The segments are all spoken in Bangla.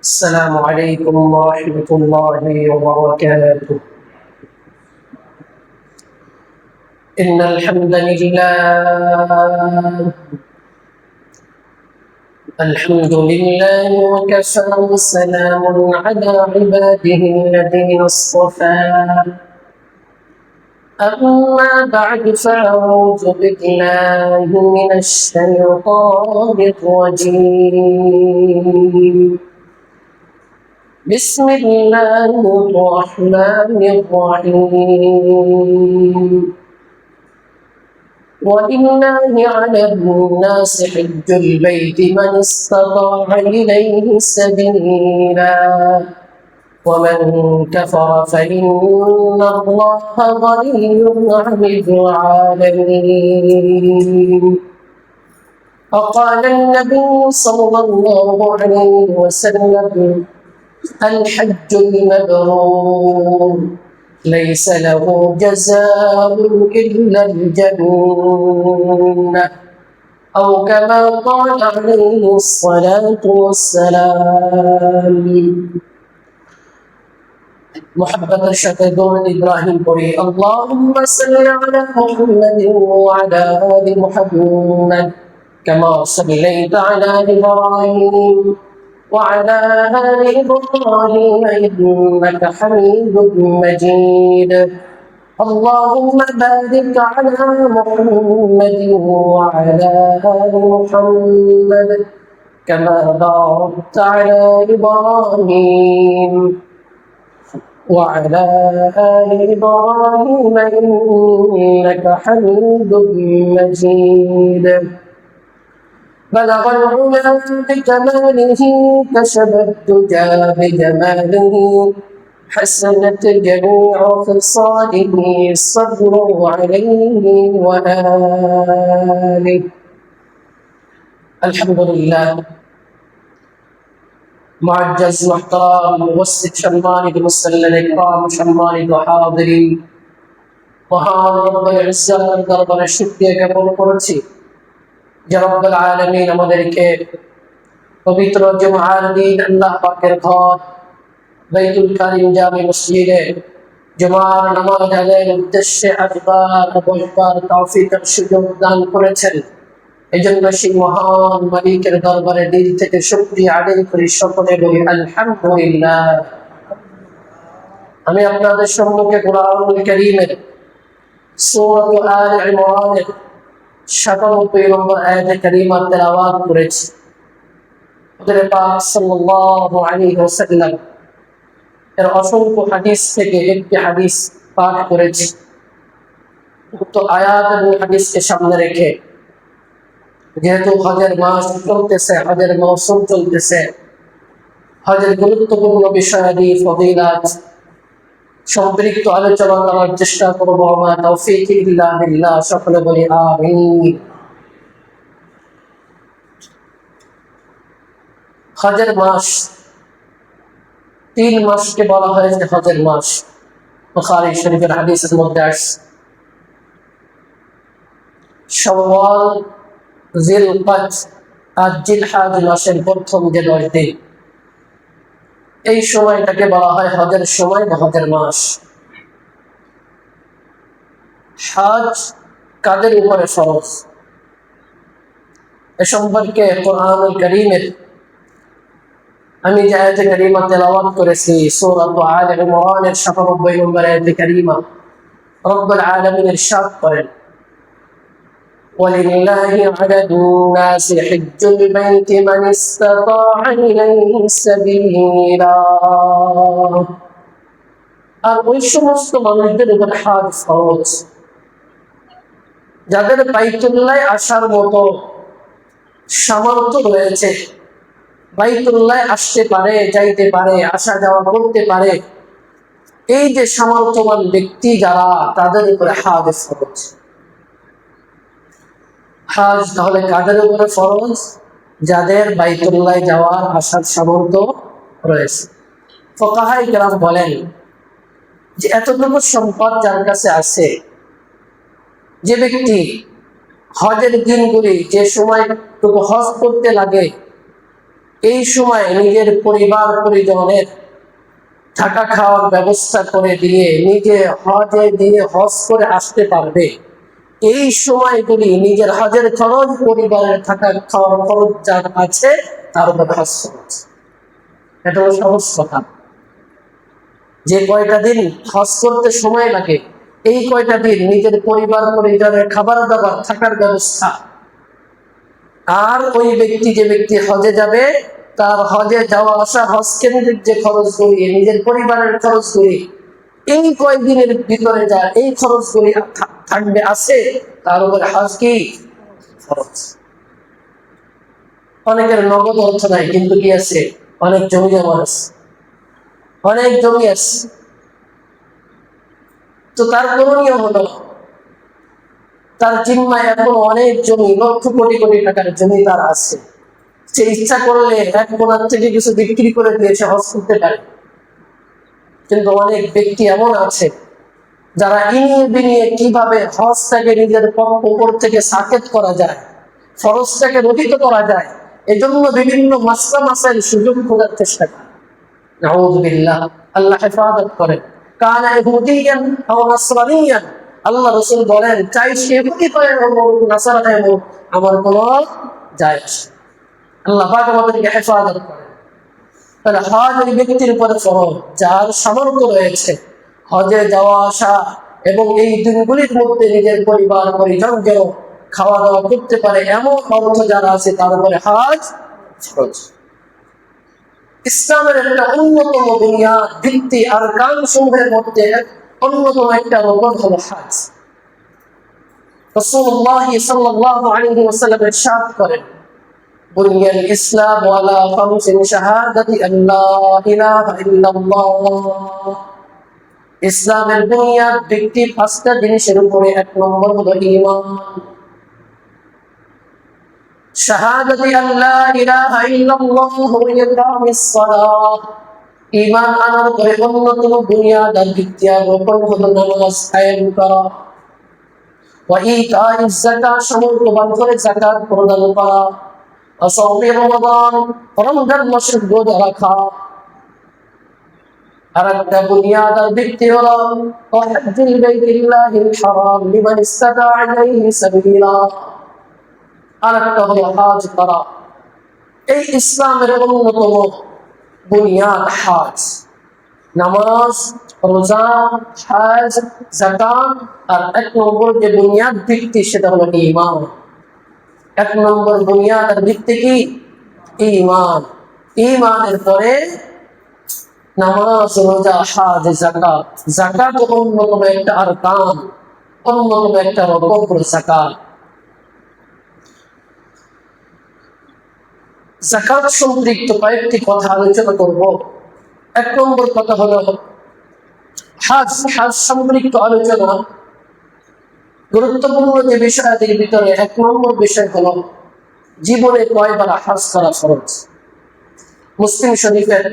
السلام عليكم ورحمة الله وبركاته. إن الحمد لله وكفى وسلام على عباده الذين اصطفى. أما بعد فأعوذ بالله من الشيطان الرجيم. بسم الله الرحمن الرحيم. ولله على الناس حج البيت من استطاع إليه سبيلا ومن كفر فإن الله غني عن العالمين. وقال النبي صلى الله عليه وسلم: الحج المبرور ليس له جزاء إلا الجنة، أو كما قال عليه الصلاة والسلام. محبة شهدون إبراهيم قري اللهم صل على محمد وعلى آل محمد كما صليت على إبراهيم وعلى آل إبراهيم إنك حميد مجيد. اللهم بارك على محمد وعلى آل محمد كما باركت على إبراهيم وعلى آل إبراهيم إنك حميد مجيد. بلغ العلا بكماله كشف الدجى بجماله حسنت جميع خصاله صلوا عليه وآله. الحمد لله معجز محترم مبسط সম্মানিত মুসল্লিন ইকরাম সম্মানিত হাজিরিন, মহান রব্বুল ইজ্জতের দরবারে শুকরিয়া জ্ঞাপন করছি যে রব্বুল আলামিন আমাদেরকে পবিত্র জুমার দিন আল্লাহ পাকের ঘর বাইতুল কারিম জামে মসজিদে জুমার নামাজ আদায়ের উদ্দেশ্যে আসবার বসবার তৌফিক ও সুযোগ দান করেছেন। এজন্য সেই মহান মালিকের দরবারে দিল থেকে শুকরিয়া আদায় করি, সকলে বলি আলহামদুলিল্লাহ। আমি আপনাদের সম্মুখে কুরআনুল কারীমের সূরা আলে ইমরানের ৯৭ নম্বর আয়াতে কারিমা তেলাওয়াত করেছি। হুজুর পাক সাল্লাল্লাহু আলাইহি ওয়াসাল্লাম এর অসংখ্য হাদিস থেকে একটি হাদিস পাঠ করেছি। উক্ত আয়াত এবং হাদিসকে সামনে রেখে যেহেতু হজের মাস চলতেছে, হজের মৌসুম চলতেছে, হজের গুরুত্বপূর্ণ বিষয়াদি ফজিলাত সম্পৃক্ত আলোচনা করার চেষ্টা করবো। আমা তৌফিক ইল্লা বিল্লাহ, সকলে বলি আমিন। হজের মাস, 3 মাসকে বলা হয়েছে হজের মাস। বুখারী শরীফের হাদিসের মধ্যে আসছে শাওয়াল, জিলকদ আর জিলহজ মাসের প্রথম যে 10 দিন, এই সময়টাকে বলা হয় হজের সময় বা হজের মাস। হজ কাদের উপরে ফরজ এ সম্পর্কে কুরআনুল কারীমের আমি যে আয়াতে কারিমা তেলাওয়াত করেছি সূরা আলে ইমরানের ৯৭ নম্বর আয়াতে কারিমা, রব্বুল আলামিন ইরশাদ করেন: ولله على الناس حج البيت من استطاع إليه سبيلا। আর ওই সমস্ত মানুষদের উপর হজ ফরজ যাদের বাইতুল্লাহ আসার মতো সামর্থ্য রয়েছে, বাইতুল্লাহ আসতে পারে, যাইতে পারে, আসা যাওয়া করতে পারে। এই যে সামর্থ্যবান ব্যক্তি যারা, তাদের উপরে হজ ফরজ। হজ তাহলে কাদের উপরে ফরজ? যাদের বাইতুল্লাহ যাওয়ার আসার সামর্থ্য রয়েছে। ফুকাহায়ে কেরাম বলেন যে এতটুকু সম্পদ যার কাছে আছে, যে ব্যক্তি হজের দিনগুলি যে সময়টুকু হজ করতে লাগে এই সময় নিজের পরিবার পরিজনের থাকা খাওয়ার ব্যবস্থা করে দিয়ে নিজে হজে দিয়ে হজ করে আসতে পারবে, এই সময়গুলি নিজের হজের খরচ, পরিবারের থাকা খাওয়ার খরচ যার আছে তার উপর হজ খরচ। এটা হলো সহজ কথা। যে কয়টা দিন হজ করতে সময় লাগে, এই কয়টা দিন নিজের পরিবার পরিজনের খাবার দাবার থাকার ব্যবস্থা, আর ওই ব্যক্তি যে ব্যক্তি হজে যাবে তার হজে যাওয়া আসা, হজ কেন্দ্রিক যে খরচগুলি, নিজের পরিবারের খরচগুলি, এই কয়েকদিনের ভিতরে যা এই খরচগুলি থাকবে আছে, তার উপরে হজ কি খরচ। অনেকের নগদ অর্থ নাই, কিন্তু কি আছে, অনেক জমি জমা আছে, অনেক জমি আছে, তো তার করণীয় হলো তার জিম্মায় এখন অনেক জমি, লক্ষ কোটি কোটি টাকার জমি তার আছে, সে ইচ্ছা করলে এক কোনার থেকে কিছু বিক্রি করে দিয়ে সে হজ করতে পারে। কিন্তু অনেক ব্যক্তি এমন আছে যারা ইনিয়ে বিনিয়ে কিভাবে হজটাকে নিজের উপর থেকে সাকেত করা যায়, ফরজটাকে রহিত করা যায়, এজন্য বিভিন্ন মাসলা মাসাইল সুযোগ খোঁজার চেষ্টা করে। নাউযুবিল্লাহ, আল্লাহ হেফাজত করেন। কানা ইহুদিয়ান আও নাসরানিয়ান, আল্লাহ রাসূল বলেন, চাই সে ইহুদি হয় হোক নাসারা হয় হোক, আমার কোনো যায় আসে না। আল্লাহ পাক আমাদেরকে হেফাজত করেন। তাহলে হজ ওই ব্যক্তির উপরে ফরজ যার সামর্থ্য রয়েছে হজে যাওয়া আসা এবং এই দিনগুলির মধ্যে নিজের পরিবার পরিজনকেও খাওয়া দাওয়া করতে পারে এমন অর্থ যারা আছে তার উপরে হজ ফরজ। ইসলামের একটা অন্যতম বুনিয়াদ ভিত্তি আর কান সমূহের মধ্যে অন্যতম একটা রকম হলো হজ। রাসূলুল্লাহ সাল্লাল্লাহু আলাইহি ওয়াসাল্লাম ইরশাদ করেন, বুনিয়াল ইসলাম আলা খামসিন শাহাদাতি আল্লা ইলাহা ইল্লাল্লাহ। ইসলামের বুনিয়াদ ভিত্তি পাঁচটা জিনিসের উপরে। এক নম্বর হলো ঈমান, শাহাদাতি আল্লা ইলাহা ইল্লাল্লাহ ওয়া ইকামিস সালাহ। ঈমান আনার পরে অন্যতম বুনিয়াদ আর ভিত্তি আর রকম হলো নামাজ কায়েম করা, ওয়া ইতাইজ যাকাত, সমর্থবান করে যাকাত প্রদান করা, অসৌমি রমাদান, রমজান মাসের রোজা রাখা। আর একটা বুনিয়াদ আর ভিত্তি হলো হজ্জুল বাইতিল্লাহিল হারাম লিমান ইসতাতা ইলাইহি সাবিলা। আর একটা হলো হজ করা। এই ইসলামের অন্যতম বুনিয়াদ হজ, নামাজ, রোজা, হজ, যাকাত। আর এক নম্বর যে বুনিয়াদ ভিত্তি সেটা হলো ঈমান। এক নম্বর বুনিয়াদ আর ভিত্তি কি? ঈমান। ঈমানের পরে নামাজ, রোজা, হজ, যাকাত। যাকাত অন্যতম একটা আরকান, অন্যতম একটা রকম যাকাত। যাকাত সম্পৃক্ত কয়েকটি কথা আলোচনা করব। এক নম্বর কথা হলো হজ। হজ সম্পৃক্ত আলোচনা গুরুত্বপূর্ণ যে বিষয়াদির ভিতরে এক নম্বর বিষয় হলো জীবনে কয়বার হজ করা ফরজ। মুসলিম শরীফের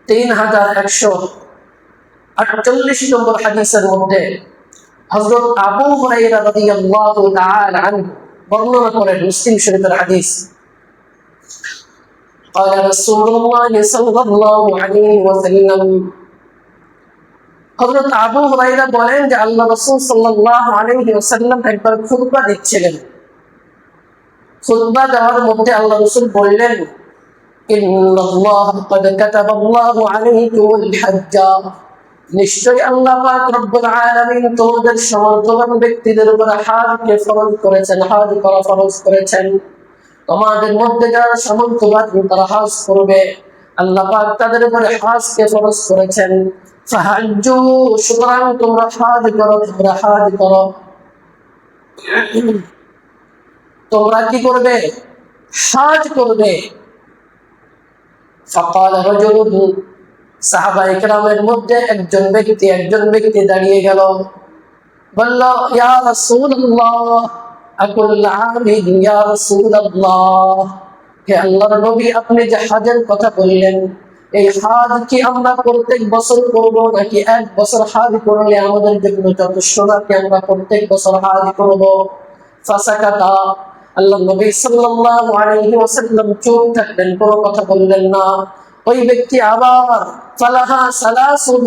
3148 নম্বর হাদিসের মধ্যে হযরত আবু হুরায়রা রাদিয়াল্লাহু তাআলা আনহু বর্ণনা করেন, মুসলিম শরীফের হাদিস, قال رسول الله صلى الله عليه وسلم, হযরত আবু হুরায়রা বলেন যে আল্লাহ রাসূল সাল্লাল্লাহু আলাইহি ওয়াসাল্লাম একবার খুতবা দিচ্ছিলেন। খুতবা দেওয়ার মধ্যে আল্লাহ রাসূল বললেন, ইন্নাল্লাহ ক্বাদ কাতাবাল্লাহু আলাইকুমুল হজ্জ, নিশ্চয়ই আল্লাহ পাক রব্বুল আলামিন তোমাদের সমর্থবান ব্যক্তিদের উপর হজকে ফরজ করেছেন, হজ করা ফরজ করেছেন। তোমাদের মধ্যে যারা সামর্থ্যবান তারা হজ করবে, আল্লাহ পাক তাদের উপরে হজকে ফরজ করেছেন। ফাহাজ্জু, সুতরাং তোমরা হজ করো, তোমরা হজ করো। তোমরা কি করবে? হজ করবে। ফাকাল রাজুলুন, সাহাবায়ে কেরামের মধ্যে একজন ব্যক্তি দাঁড়িয়ে গেল, বলল, ইয়া রাসূলুল্লাহ, আকুল আমিন ইয়া রাসূলুল্লাহ, হে আল্লাহর নবী, আপনি যে হজের কথা বললেন, এই হজ কি আমরা প্রত্যেক বছর করব নাকি এক বছর হজ করলে আমাদের জন্য যথেষ্ট, নাকি আমরা প্রত্যেক বছর হজ করব? ফাসাকাতা, আল্লাহ নবী সাল্লাল্লাহু আলাইহি ওয়াসাল্লাম চুপ থাকলেন, কোনো কথা বললেন না। ওই ব্যক্তি আবার ফালাহা সালাসুন,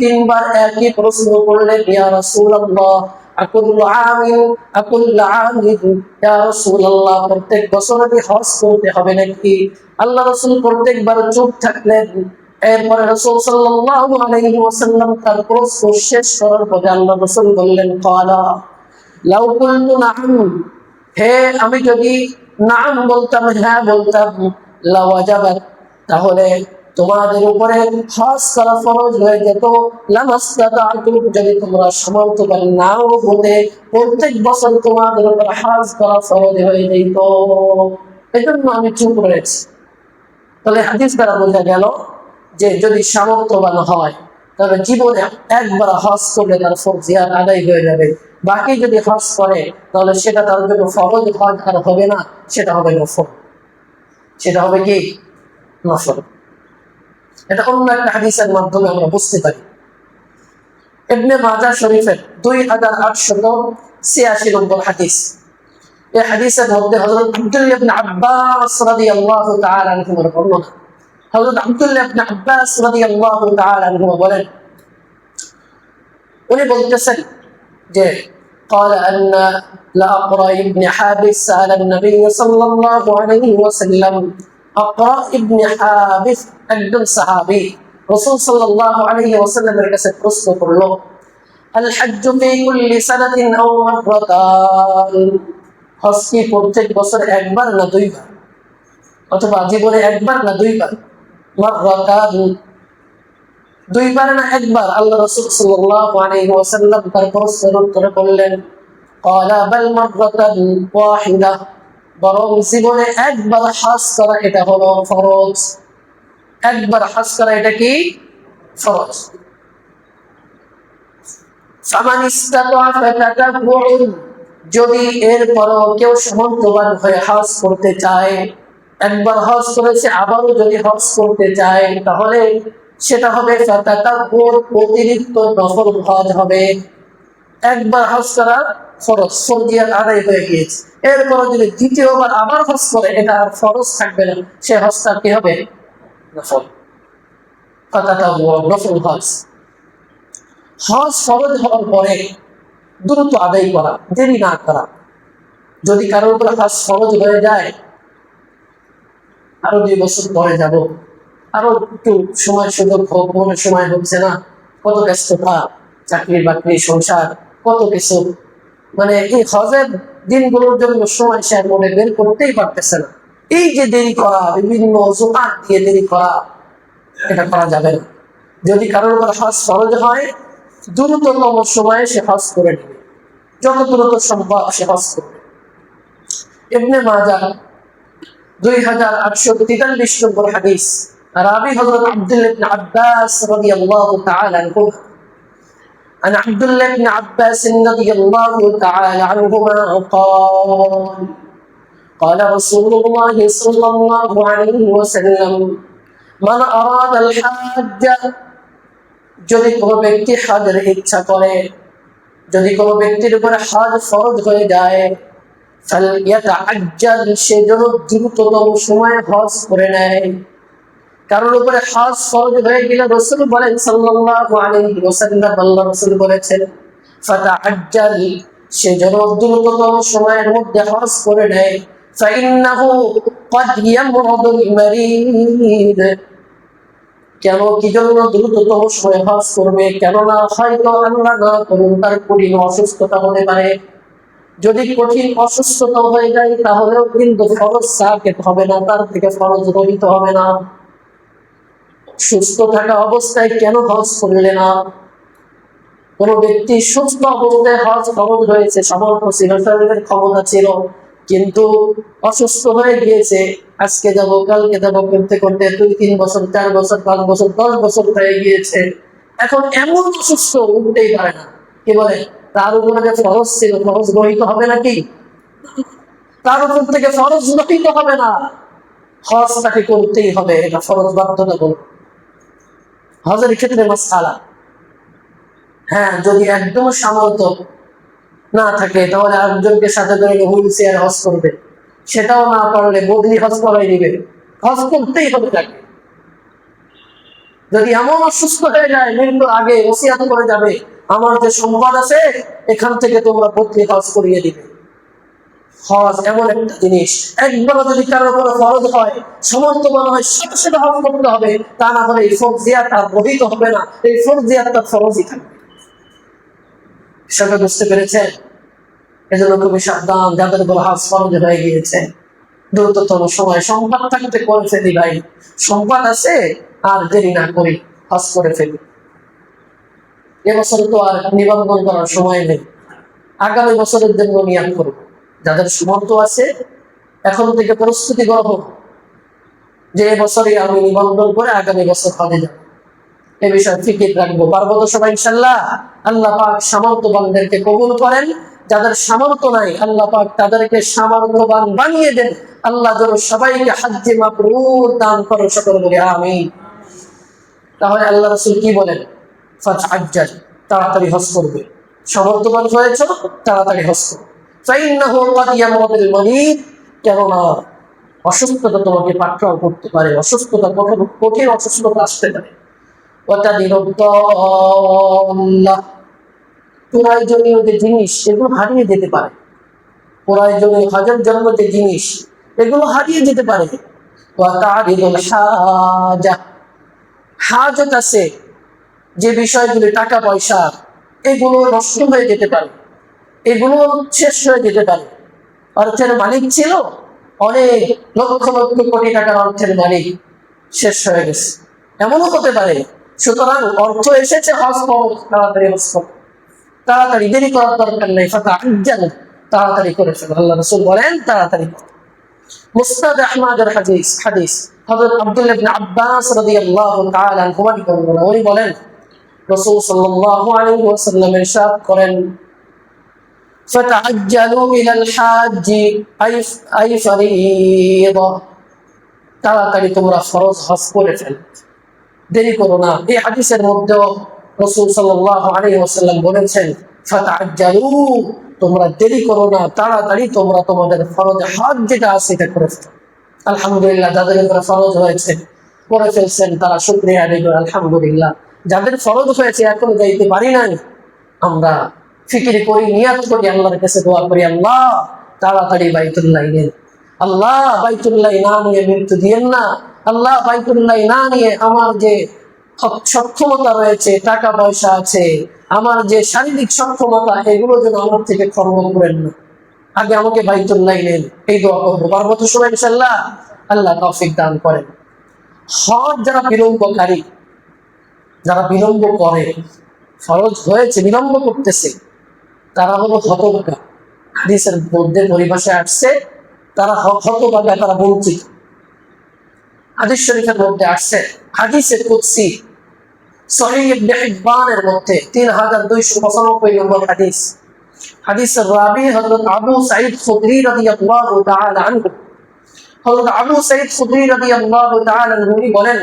তিনবার একই প্রশ্ন করলেন, ইয়া রাসূলুল্লাহ আকুল্লু আমিন আকুল্লু আমিন, ইয়া রাসূলুল্লাহ প্রত্যেক বছর কি হজ করতে হবে নাকি? আল্লাহ রাসূল প্রত্যেকবার চুপ থাকলেন। এরপরে রাসূল সাল্লাল্লাহু আলাইহি ওয়াসাল্লাম তার প্রশ্ন শেষ করার পরে আল্লাহ রাসূল বললেন, ক্বালা লাউ কুনতু না'ম, হে আমি যদি নাম বলতাম, হ্যাঁ বলতাম, লাওয়াজাবাত, তাহলে তোমাদের উপরে হজ করা ফরজ হয়ে যেত। লামাসতাতা'তুম, যদি তোমরা সামর্থ্যবান নাও হতে প্রত্যেক বছর তোমাদের উপরে হজ করা ফরজ হয়ে যেত। এজন্য আমি চুপ রয়েছি। তাহলে হাদিস দ্বারা বোঝা গেল যে যদি সামর্থ্যবান হয় তবে জীবনে একবার হজ করলে তার ফরজিয়াত আদায় হয়ে যাবে। বাকি যদি হজ করে তাহলে সেটা তার জন্য ফরজ হজ আর হবে না, সেটা হবে নফল। সেটা হবে কি? নফল। এটা অন্য একটা হাদিসের মাধ্যমে আমরা বুঝতে পারি। ইবনে মাজাহ শরীফের 2886 নম্বর হাদিস। এই হাদিসের মধ্যে হযরত আব্দুল্লাহ ইবনে আব্বাস রাদিয়াল্লাহু তাআলা আনহুর বর্ণনা। হযরত আব্দুল্লাহ ইবনে আব্বাস রাদিয়াল্লাহু তাআলা আনহু বলেন, উনি বলতেছেন যে قال أن لأقرأ ابن حابس سأل النبي صلى الله عليه وسلم। أقرأ ابن حابس একজন সাহাবী রাসূল সাল্লাল্লাহু আলাইহি ওয়াসাল্লামের কাছে প্রশ্ন করলো, আল হাজ্জু ফি কুল্লি সানাতিন আও মাররাতান, হজ কি প্রত্যেক বছর একবার না দুইবার, অথবা জীবনে একবার না দুইবার? মাররাতান, দুইবার না একবার? আল্লাহ রাসূল সাল্লাল্লাহু আলাইহি ওয়াসাল্লাম তার প্রশ্নের উত্তরে বললেন, ক্বালা বাল মাররাতান ওয়াহিদা, বরং জীবনে একবার হজ করা এটা হলো ফরজ। একবার হজ করা এটা কি? ফরজ। ফামান ইসতাতা ফাতাতাবুন, যদি এরপরও কেউ সামর্থ্যবান হয়ে হজ করতে চায়, একবার হজ করেছে আবারও যদি হজ করতে চায়, তাহলে সেটা হবে ফাতাতাবুন, অতিরিক্ত নফল হজ হবে। একবার হজ করা ফরজ, ফরজিয়াত আদায় হয়ে গিয়েছে, এরপর যদি দ্বিতীয়বার আবার হজ করে এটা আর ফরজ থাকবে না, সে হজটা কি হবে? নফল। ফাতাতাবুন, নফল হজ। হজ ফরজ হওয়ার পরে দ্রুত আদায় করা, দেরি না করা। যদি কারোর উপরে হজ ফরজ হয়ে যায়, আরো 2 বছর পরে যাব, আরো একটু সময় সুযোগ হোক, মনে সময় হচ্ছে না, কত ব্যস্ততা, চাকরি বাকরি, সংসার, কত কিছু, মানে এই হজের দিনগুলোর জন্য সময় সে মনে বের করতেই পারতেছে না। এই যে দেরি করা, বিভিন্ন অজুহাত দিয়ে দেরি করা, এটা করা যাবে না। যদি কারোর উপর হজ ফরজ হয়, দ্রুততম সময়ে সে হজ করে নেবে, যত দ্রুত সম্ভব সে হজ করবে। ইবনে মাজাহ 2843 নম্বর হাদিস। রাবী হযরত আব্দুল্লাহ ইবনে আব্বাস রাদিয়াল্লাহু তাআলা আনহু। عن عبد الله بن عباس رضي الله تعالى عنهما قال قال رسول الله صلى الله عليه وسلم من أراد الحج، যদি কোনো ব্যক্তি হজের ইচ্ছা করে, যদি কোনো ব্যক্তির উপরে হজ ফরজ হয়ে যায়, ফালইয়াতাআজ্জাল, সে যেন দ্রুততম সময়ে হজ করে নেয়। কারোর উপরে হজ ফরজ হয়ে গেলে রাসূল বলেন সাল্লাল্লাহু আলাইহি ওয়াসাল্লাম, আল্লাহ রাসূল বলেছেন ফাতাআজ্জাল, সে যেন দ্রুততম সময়ের মধ্যে হজ করে নেয়। ফাইন্নাহু ক্বাদ ইয়ামরাদুল মারিদ, কেন কি জন্য দ্রুততম সময়ে হজ করবে? কেননা হয়তো আল্লাহ না করুন তার কঠিন অসুস্থতা হতে পারে। যদি কঠিন অসুস্থতা হয়ে যায় তাহলেও কিন্তু ফরজ সাকিত হবে না, তার থেকে ফরজ রহিত হবে না। সুস্থ থাকা অবস্থায় কেন হজ করলে না? কোন ব্যক্তি সুস্থ অবস্থায় হজ ফরজ হয়েছে, সামর্থ্য ছিল, শরীরের ক্ষমতা ছিল, কিন্তু অসুস্থ হয়ে গিয়েছে, আজকে যাব কালকে যাব করতে করতে 2-3 বছর, 4 বছর, 5 বছর, 10 বছর হয়ে গিয়েছে, এখন এমন অসুস্থ উঠতেই পারে না। কি বলে? তার উপরে যে ফরজ ছিল, ফরজ রহিত হবে নাকি? তার উপর থেকে ফরজ রহিত হবে না, হজ তাকে করতেই হবে, এটা ফরজ বাধ্যতামূলক। হজের ক্ষেত্রে মাসআলা, হ্যাঁ, যদি একদম সামর্থ্য না থাকে তাহলে একজনকে সাথে করে হুইল চেয়ার হজ করবে, সেটাও না পারলে বদলি হজ করাই দিবে, হজ করতেই হবে তাকে। যদি এমন অসুস্থ হয়ে যায় মৃত্যুর আগে ওসিয়াত করে যাবে, আমার যে সম্পদ আছে এখান থেকে তোমরা বদলি হজ করিয়ে দিবে। হজ এমন একটা জিনিস, একবার যদি কারোর উপরে ফরজ হয়, সমর্থবান হয়, সাথে সাথে হজ করতে হবে, তা না হলে এই ফরজিয়াত আর বহিত হবে না, এই ফরজিয়াত তার ফরজই থাকবে। সেটা বুঝতে পেরেছেন? এজন্য খুবই সাবধান, যাদের উপর হজ ফরজ হয়ে গিয়েছে দ্রুততম সময় সম্পদ থাকতে করে ফেলি ভাই, সম্পদ আছে আর দেরি না করি হজ করে ফেলি। এবছর তো আর নিবন্ধন করার সময় নেই, আগামী বছরের জন্য নিয়ম করব। যাদের সামর্থ্য আছে এখন থেকে প্রস্তুতি গ্রহণ, যে এবছরই আমি নিবন্ধন করে আগামী বছর হজে যাব, এ বিষয়ে ফিকির রাখবো। পারবো তো সবাই ইনশাল্লাহ? আল্লাহ পাক সামর্থ্যবানদেরকে কবুল করেন, যাদের সামর্থ্য নাই আল্লাহ পাক তাদেরকে সামর্থ্যবান বানিয়ে দেন। আল্লাহ যেন সবাইকে হজ্জে মাবরুর দান করে, সকল বলি আমিন। তাহলে আল্লাহ রাসূল কি বলেন? ফাতআজ্জাল, তাড়াতাড়ি হজ করবে। সামর্থ্যবান হয়েছে তাড়াতাড়ি হজ করবে। ফাইন্নাহু ক্বাদ ইয়ামুতুল মারিদ, কেননা অসুস্থতা তোমাকে পাকড়াও করতে পারে, অসুস্থতা কঠিন অসুস্থতা আসতে পারে। প্রয়োজনীয় যে জিনিস এগুলো হারিয়ে যেতে পারে, প্রয়োজনীয় হজের জন্য যে জিনিস এগুলো হারিয়ে যেতে পারে। হাজত আছে যে বিষয়গুলি, টাকা পয়সা, এগুলো নষ্ট হয়ে যেতে পারে, এগুলো শেষ হয়ে যেতে পারে। অর্থের মালিক ছিল, অনেক লক্ষ লক্ষ কোটি টাকার অর্থের মালিক, শেষ হয়ে গেছে, এমনও হতে পারে। সুতরাং অর্থ এসেছে, হজ করো, তাড়াতাড়ি হজ করো, তাড়াতাড়ি, দেরি করার দরকার নেই। ফাতআজ্জাল, তাড়াতাড়ি করে ফেলো। আল্লাহ রাসূল বলেন তাড়াতাড়ি। মুসনাদ আহমদের হাদিস হযরত আব্দুল্লাহ ইবনে আব্বাস রাদিয়াল্লাহু তাআলা আনহুমা বর্ণনা, উনি বলেন রাসূল সাল্লাল্লাহু আলাইহি ওয়াসাল্লাম ইরশাদ করেন, ফাতআজ্জালু ইলাল হাজ্জি আই ফরিয়্যিদা, তাড়াতাড়ি তোমরা ফরজ হজ করে ফেলো, দেরি করো না। এই হাদিসের মধ্যে রাসূল সাল্লাল্লাহু আলাইহি ওয়াসাল্লাম বলেছেন ফাতআজ্জালু, তোমরা দেরি করো না, তাড়াতাড়ি তোমরা তোমাদের ফরজ হজ যেটা আছে এটা করে ফেলো। আলহামদুলিল্লাহ, যাদের উপরে ফরজ হয়েছে করে ফেলছেন তারা শুকরিয়া আদায় করে আলহামদুলিল্লাহ। যাদের ফরজ হয়েছে এখনো যাইতে পারি নাই, আমরা ফিকির করি, নিয়াত করি, আল্লাহর কাছে দোয়া করি, আল্লাহ তাড়াতাড়ি বাইতুল্লাহ নেন, আল্লাহ বাইতুল্লাহ না নিয়ে মৃত্যু দিয়েন না, আল্লাহ বাইতুল্লাহ না নিয়ে আমার যে সক্ষমতা রয়েছে, টাকা পয়সা আছে, আমার যে শারীরিক সক্ষমতা, এগুলো যেন আমার থেকে খর্ব করেন না, আগে আমাকে বাইতুল্লাহ নেন। এই দোয়া করবো, পারবো তো সবাই ইনশাআল্লাহ? আল্লাহ তৌফিক দান করেন। হজ যারা বিলম্বকারী, যারা বিলম্ব করে, ফরজ হয়েছে বিলম্ব করতেছে, তারা হলো হতভাগা। হাদিসের মধ্যে পরিভাষায় আসছে তারা হতভাগা, তারা বঞ্চিত। হাদিস শরীফের মধ্যে আসছে, হাদিসে কুদসি সহিহ ইবনে হিব্বানের মধ্যে 3295 নম্বর হাদিস, হাদিসের রাবি হযরত আবু সাঈদ খুদরি রাদিয়াল্লাহু তাআলা আনহু। হযরত আবু সাঈদ খুদরি রাদিয়াল্লাহু তাআলা আনহু বলেন,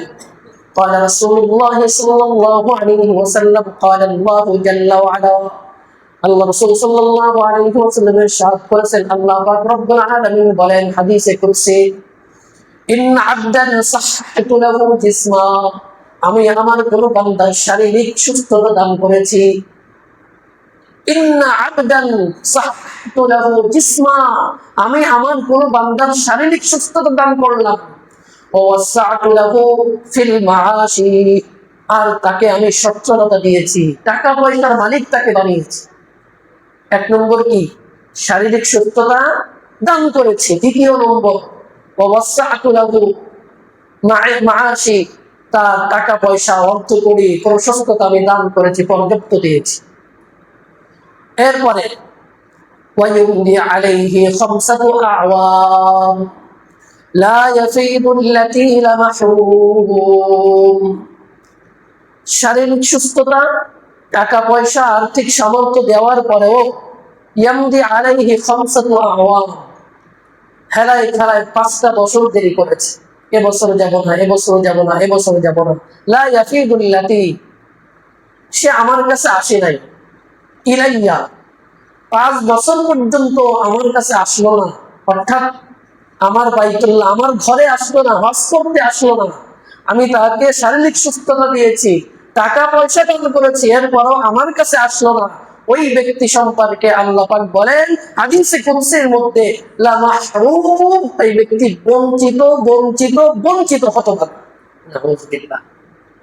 قال رسول الله صلى الله عليه وسلم قال الله جل وعلا, আল্লাহ রাসূল সাল্লাল্লাহু আলাইহি ওয়াসাল্লাম ইরশাদ করেছেন, আল্লাহ পাক রব্বুল আলামিন বলেন হাদিসে কুদসি, ইন্না আবদান সাহহাতু লাহু জিসমা, আমি আমার কোন বান্দার শারীরিক সুস্থতা দান করেছি। ইন্না আবদান সাহহাতু লাহু জিসমা, আমি আমার কোন বান্দার শারীরিক সুস্থতা দান করলাম। ওয়াসাআতু লাহু ফিল মাআশি, আর তাকে আমি সচ্ছলতা দিয়েছি, টাকা পয়সার মালিক তাকে বানিয়েছি। এক নম্বর কি? শারীরিক সুস্থতা দান করেছে। দ্বিতীয় নম্বর ওয়াসাআতু লাহু মাআশি, তার টাকা পয়সা, অর্থ কড়ি, প্রশস্ততা আমি দান করেছি, পর্যাপ্ত দিয়েছি। এরপরে ওয়ায়ুমদি আলাইহি খামসাতু আওয়াম লা ইয়াফিদুল লাতিলা মাহরুম, শারীরিক সুস্থতা, টাকা পয়সা, আর্থিক সামর্থ্য দেওয়ার পরেও ইয়ামদি আলাইহি খামসাতু আওয়াম, হেলায় খেলায় 5টা বছর দেরি করেছে, এবছর যাব না, এবছর যাব না, এবছর যাব না। লা ইয়াফিদুল লাতি, সে আমার কাছে আসে নাই, ইলাইয়া, 5 বছর পর্যন্ত আমার কাছে আসলো না, অর্থাৎ আমার বাইতুল্লাহ আমার ঘরে আসলো না, হজ করতে আসলো না। আমি তাকে শারীরিক সুস্থতা দিয়েছি, টাকা পয়সা দান করেছি, এরপরও আমার কাছে আসলো না। ওই ব্যক্তি সম্পর্কে আল্লাহ পাক বলেন হাদিসে কুদসির মধ্যে, লা মাহরুম, এই ব্যক্তি বঞ্চিত বঞ্চিত বঞ্চিত হতভাগা। নাউযুবিল্লাহ।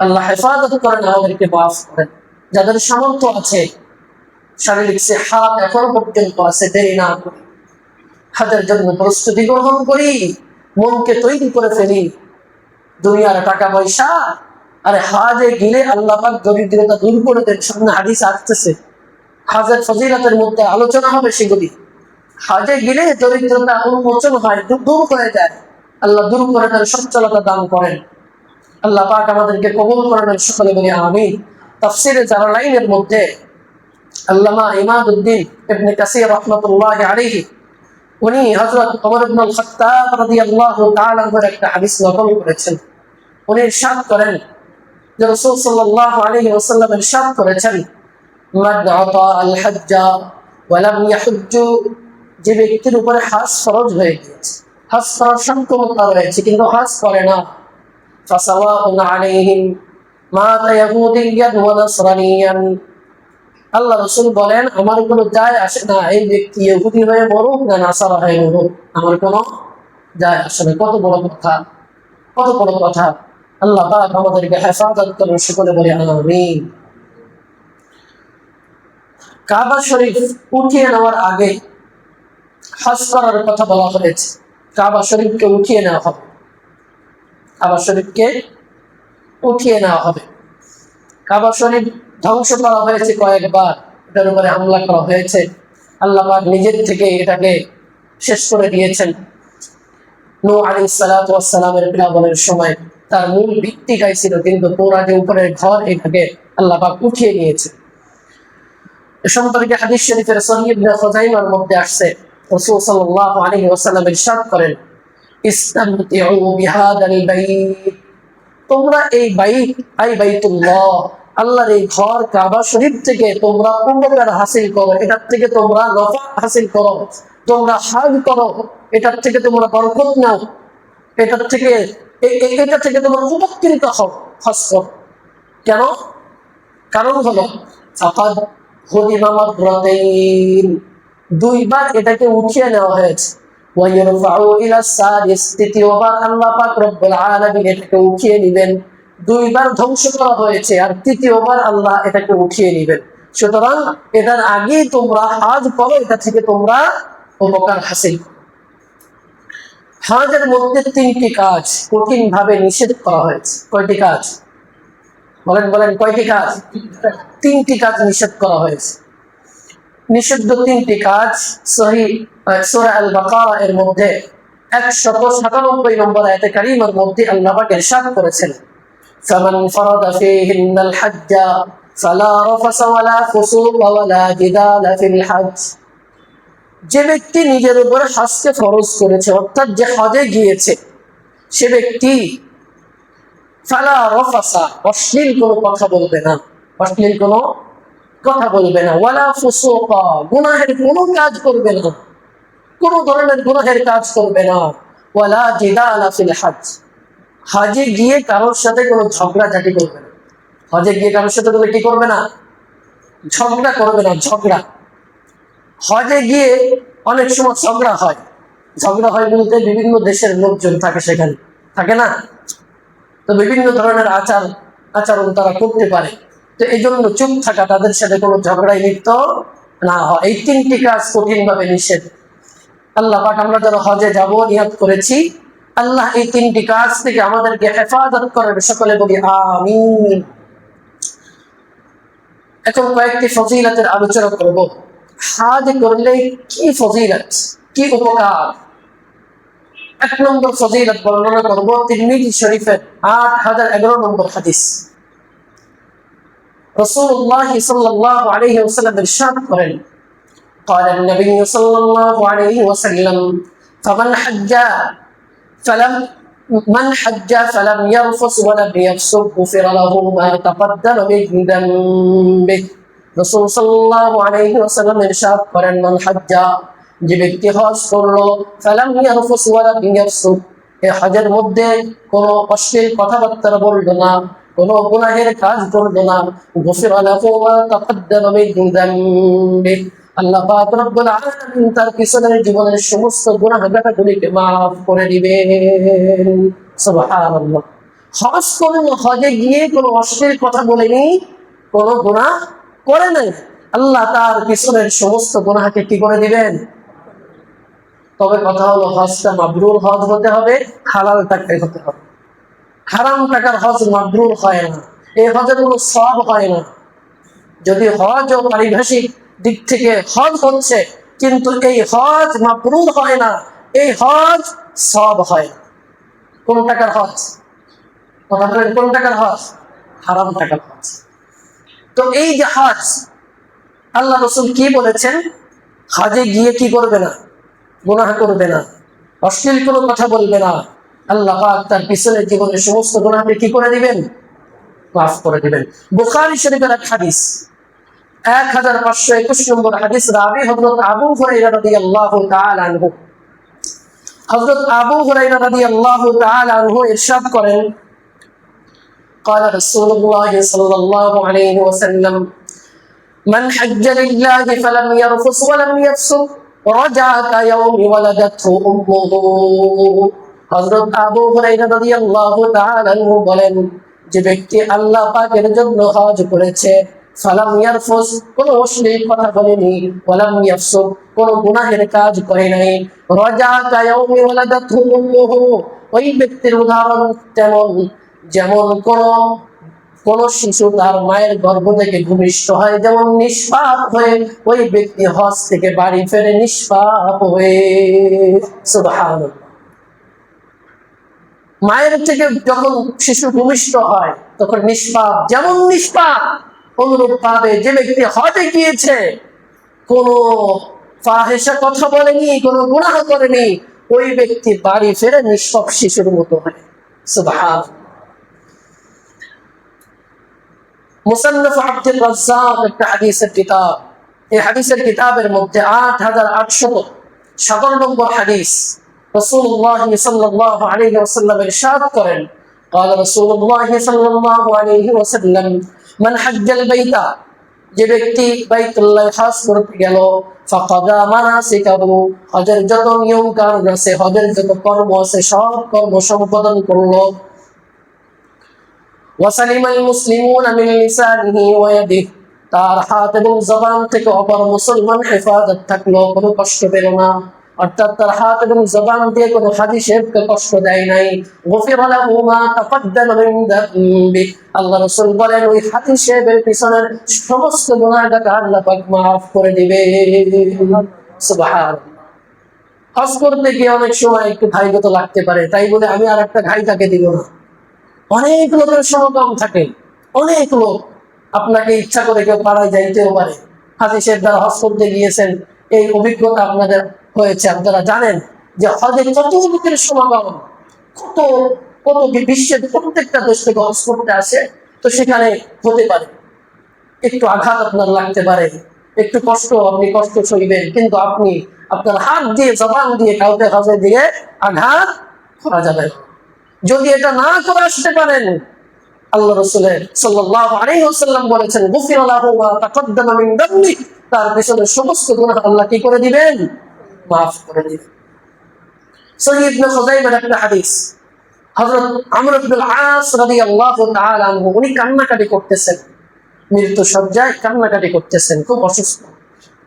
আল্লাহ হেফাজত করেন, আমাদেরকে মাফ করেন। যাদের সামর্থ্য আছে, শারীরিক সিহহাত এখন পর্যন্ত আছে, দেরি না করে হজের জন্য প্রস্তুতি গ্রহণ করি, মনকে তৈরি করে ফেলি। দুনিয়ার টাকা পয়সা, আরে হজে গেলে আল্লাহ পাক দরিদ্রতা দূর করে দেন। সামনে হাদিস আসতেছে, হজের ফজিলতের মধ্যে আলোচনা হবে সেগুলি। হজে গেলে দরিদ্রতা উন্মোচন হয়, দূর হয়ে যায়। আল্লাহ দূর করে দেন, সচ্ছলতা দান করেন। আল্লাহ পাক আমাদেরকে কবুল করেন, সকলে বলি আমিন। তাফসীরে জালালাইনের মধ্যে আল্লামা ইমাদউদ্দিন ইবনে কাসির রাহমাতুল্লাহি আলাইহি উনি হযরত ওমর ইবনে খাত্তাব রাদিয়াল্লাহু তাআলা এর একটা হাদিস নকল করেছেন। উনি ইরশাদ করেন যে রাসূল সাল্লাল্লাহু আলাইহি ওয়াসাল্লাম ইরশাদ করেছেন, মান আতা আল হজ্জা ওয়া লাম ইয়াহুজ্জু, যে ব্যক্তির উপরে হজ ফরজ হয়ে গিয়েছে, হজ করার সক্ষমতা রয়েছে কিন্তু হজ করে না, ফাসাওয়াউন আলাইহিম মাতা ইয়াহুদিয়ান ওয়া নাসরানিয়ান, আল্লাহ রাসূল বলেন আমার কোনো যায় আসে না এই ব্যক্তি ইহুদি হয়ে মরুক না নাসারা হয়ে মরুক, আমার কোনো যায় আসে না। কত বড় কথা, কত বড় কথা। আল্লাহ পাক আমাদেরকে হেফাজত করুন, সকলে বলি আমিন। কাবা শরীফ উঠিয়ে নেওয়ার আগে হজ করার কথা বলা হয়েছে। কাবা শরীফকে উঠিয়ে নেওয়া হবে, কাবা শরীফকে উঠিয়ে নেওয়া হবে। কাবা শরীফ ধ্বংস করা হয়েছে কয়েকবার, এটার উপরে হামলা করা হয়েছে। আল্লাহ পাক নিজের থেকে এটাকে শেষ করে দিয়েছেন। নূহ আলাইহিস সালাতু ওয়াস সালামের প্লাবনের সময় তার মূল ভিত্তিটাই ছিল, কিন্তু পুরা যে উপরের ঘর এটাকে আল্লাহ পাক উঠিয়ে নিয়েছে। এ সম্পর্কে হাদিস শরীফের সহিহ ইবনে খুযাইমার মধ্যে আসছে, রাসূল সাল্লাল্লাহু আলাইহি ওয়াসাল্লাম ইরশাদ করেন, ইসতামতিউ বিহাদাল বাইত, তোমরা এই বাইত আই বাইতুল্লাহ, আল্লাহর এই ঘর কাবা শরীফ থেকে তোমরা উপকার হাসিল করো, এটার থেকে তোমরা নফা হাসিল করো, তোমরা হজ করো, এটার থেকে তোমরা বরকত নাও, এটার থেকে এটা থেকে তোমরা উপকৃত হও, হজ করো। কেন? কারণ হলো ফাকাদ হুদিমা মাররাতাইন, দুইবার এটাকে উঠিয়ে নেওয়া হয়েছে। ওয়া ইয়ারফাউ ইলা সাদিস, তৃতীয়বার আল্লাহ পাক রব্বুল আলামিন এটাকে উঠিয়ে নেবেন। দুইবার ধ্বংস করা হয়েছে, আর তৃতীয়বার আল্লাহ এটাকে উঠিয়ে নেবেন। সুতরাং এটার আগে তোমরা হজ করো, এটা থেকে তোমরা উপকার হাসিল করো। হজের মধ্যে 3টি কাজ কঠিন ভাবে নিষেধ করা হয়েছে। কয়টি কাজ? বলেন বলেন, কয়টি কাজ? 3টি কাজ নিষেধ করা হয়েছে। নিষিদ্ধ 3টি কাজ সহিহ সূরা আল বাকারা এর মধ্যে 197 নম্বর আয়াতে কারীমার মধ্যে আল্লাহ পাক ইরশাদ করেছেন, ফামান ফারাদা ফীহিন্নাল হাজ্জা ফালা রাফাসা ওয়ালা ফুসুকা ওয়ালা জিদালা ফিল হজ, যে ব্যক্তি নিজের উপর হজকে ফরজ করেছে, অর্থাৎ যে হজে গিয়েছে সে ব্যক্তি ফালা রাফাসা, অশ্লীল কোনো কথা বলবে না, অশ্লীল কোনো কথা বলবে না, ওয়ালা ফুসুকা, গুনাহের কোনো কাজ করবে না, কোনো ধরনের গুনাহের কাজ করবে না, ওয়ালা জিদালা ফিল হজ, হজে গিয়ে কারোর সাথে কোনো ঝগড়াঝাটি করবে না। হজে গিয়ে কারোর সাথে তুমি কি করবে না? ঝগড়া করবে না, ঝগড়া। হজে গিয়ে অনেক সময় ঝগড়া হয়। ঝগড়া হয় বলতে বিভিন্ন দেশের লোকজন থাকে সেখানে, থাকে না? তো বিভিন্ন ধরনের আচরণ তারা করতে পারে। তো এই জন্য চুপ থাকা, তাদের সাথে কোনো ঝগড়ায় লিপ্ত না হয়। এই 3টি কাজ কঠিন ভাবে নিষেধ। আল্লাহ পাক আমরা যারা হজে যাব নিয়ত করেছি, আল্লাহ এই 3টি কাজ থেকে আমাদেরকে হেফাজত করেন, সকলে বলি আমিন। এখন কয়েকটি ফজিলতের আলোচনা করব। হজ করলে কি ফজিলত, কি উপকার। 1 নম্বর ফজিলত বর্ণনা করব তিরমিজি শরীফের 8011 নম্বর হাদিস। রাসূলুল্লাহ সাল্লাল্লাহু আলাইহি ওয়াসাল্লাম ইরশাদ করেন, قال النبي صلى الله عليه وسلم فمن حج فلم يرفث ولم يفسق غفر له ما تقدم من ذنبه রাসূল সাল্লাল্লাহু আলাইহি ওয়াসাল্লাম ইরশাদ করেন, মান হাজ্জা, যে ব্যক্তি হজ করলো, ফালাম ইয়ারফুস ওয়ালা ইয়াফসুক, এই হজের মধ্যে কোনো অশ্লীল কথাবার্তা বললো না, কোনো গুনাহের কাজ করলো না, গুফিরা লাহু মা তাকদ্দামা মিন যামবি, আল্লাহ পাক রব্বুল আলামিন তার পিছনের জীবনের সমস্ত গুনাহগুলিকে মাফ করে দিবেন। সুবহানাল্লাহ। হজ করলো, হজে গিয়ে কোনো অশ্লীল কথা বলেনি, কোনো গুনাহ করে নাই, আল্লাহ তার পিছনের সমস্ত গুনাহকে কি করে দিবেন। তবে কথা হলো, হজটা মাবরুর হজ হতে হবে, হালাল টাকায় হতে হবে। হারাম টাকার হজ মাবরুর হয় না, এই হজের কোনো সওয়াব হয় না। যদি হজ ও পারিভাষিক দিক থেকে হজ হচ্ছে, কিন্তু এই হজ মাবরুর হয় না, এই হজ সওয়াব হয় না। কোন টাকার হজ? কথা বলেন, কোন টাকার হজ? হারাম টাকার হজ। তো এই যে হজ, আল্লাহ রাসূল কি বলেছেন? হজে গিয়ে কি করবে না? গুনাহ করবে না, অশ্লীল কোনো কথা বলবে না, আল্লাহ পাক তার পিছনের জীবনের সমস্ত গুনাহকে কি করে দিবেন? মাফ করে দিবেন। বুখারী শরীফের এক হাদিস, 1521 নম্বর হাদিস, রাবী হযরত আবু হুরায়রা রাদিয়াল্লাহু তাআলা আনহু। হযরত আবু হুরায়রা রাদিয়াল্লাহু তাআলা আনহু ইরশাদ করেন, قال رسول الله صلى الله عليه وسلم من حج لله فلم يرفث ولم يفسق رجع كيوم ولدته امه। হযরত আবু হুরায়রা রাদিয়াল্লাহু তাআলা আনহু বলেন, যে ব্যক্তি আল্লাহ পাকের জন্য হজ করেছে, ফালাম ইয়ারফুস, কোন অশ্লীল কথা বলেনি, ওয়ালাম ইয়াফসুক, কোন গুনাহের কাজ করে নাই, রাজা কায়াউমি ওয়ালাদাতহু উম্মুহু, ওই ব্যক্তির উদাহরণ তেমন যেমন কোন শিশু তার মায়ের গর্ভ থেকে ভূমিষ্ঠ হয়, যেমন নিষ্পাপ হয়ে ওই ব্যক্তি হজ থেকে বাড়ি ফেরে নিষ্পাপ হয়ে। সুবহানাল্লাহ। মায়ের থেকে যখন শিশু ভূমিষ্ঠ হয় তখন নিষ্পাপ, যেমন নিষ্পাপ অনুরূপ ভাবে যে ব্যক্তি হজে গিয়েছে, কোন ফাহিশা কথা বলেনি, কোন গুনাহ করেনি, ওই ব্যক্তি বাড়ি ফেরে নিষ্পাপ শিশুর মতো হয়। সুবহানাল্লাহ। মুসান্নাফ আব্দুর রাজ্জাক একটা হাদিসের কিতাব, এই হাদিসের কিতাবের মধ্যে 8817 নম্বর হাদিস, রাসূলুল্লাহ সাল্লাল্লাহু আলাইহি ওয়াসাল্লাম ইরশাদ করেন, قال رسول الله صلى الله عليه وسلم من حج البيت, যে ব্যক্তি বাইতুল্লাহ হজ করতে গেল, ফাকাদা মানাসিকাহু, হজের যত নিয়ম কানুন আছে, হজের যত কর্ম আছে, সব কর্ম সম্পাদন করলো, ওয়াসালিমাল মুসলিমুনা মিন লিসানিহি ওয়া ইয়াদিহি, তার হাত এবং জবান থেকে অপর মুসলমান হেফাজত থাকলো, কোনো কষ্ট পেল না, অর্থাৎ তার হাত এবং জবান দিয়ে কোনো হাদিসকে কষ্ট দেয় নাই, গুফিরা লাহু মা তাকদ্দামা মিন যামবি, আল্লাহ রাসূল বলেন ওই হাদিসের পিছনের সমস্ত গুনাহকে আল্লাহ পাক মাফ করে দিবে। সুবহানাল্লাহ। হজ করতে গিয়ে অনেক সময় একটু ভাইগত লাগতে পারে, তাই বলে আমি আর একটা ঘাই তাকে দিব না। অনেক লোকের সমাগম থাকে, অনেক লোক, আপনাকে ইচ্ছা করে কেউ পাড়ায় যাইতেও পারে। হাজী সাহেব দ্বারা হজ করতে গিয়েছেন, এই অভিজ্ঞতা আপনাদের হয়েছে, আপনারা জানেন যে হজে কত লোকের সমাগম, কত কত বিশ্বের প্রত্যেকটা দেশ থেকে হজ করতে আসে। তো সেখানে হতে পারে একটু আঘাত আপনার লাগতে পারে, একটু কষ্ট, আপনি কষ্ট সইবেন, কিন্তু আপনি আপনার হাত দিয়ে জবান দিয়ে কাউকে হজে দিয়ে আঘাত করা যাবে না। যদি এটা না করে আসতে পারেন, আল্লাহ রাসূল সাল্লাল্লাহু আলাইহি ওয়াসাল্লাম বলেছেন, গুফিরা লাহু মা তাকদ্দামা মিন যামবি, তার পিছনের সমস্ত গুনাহ আল্লাহ কি করে দিবেন? মাফ করে দিবেন। সহিহ ইবনে খুযাইমার একটা হাদিস, হযরত আমর ইবনুল আস রাদিয়াল্লাহু তাআলা আনহু, উনি কান্নাকাটি করতেছেন, মৃত্যু সজ্জায় কান্নাকাটি করতেছেন, খুব অসুস্থ,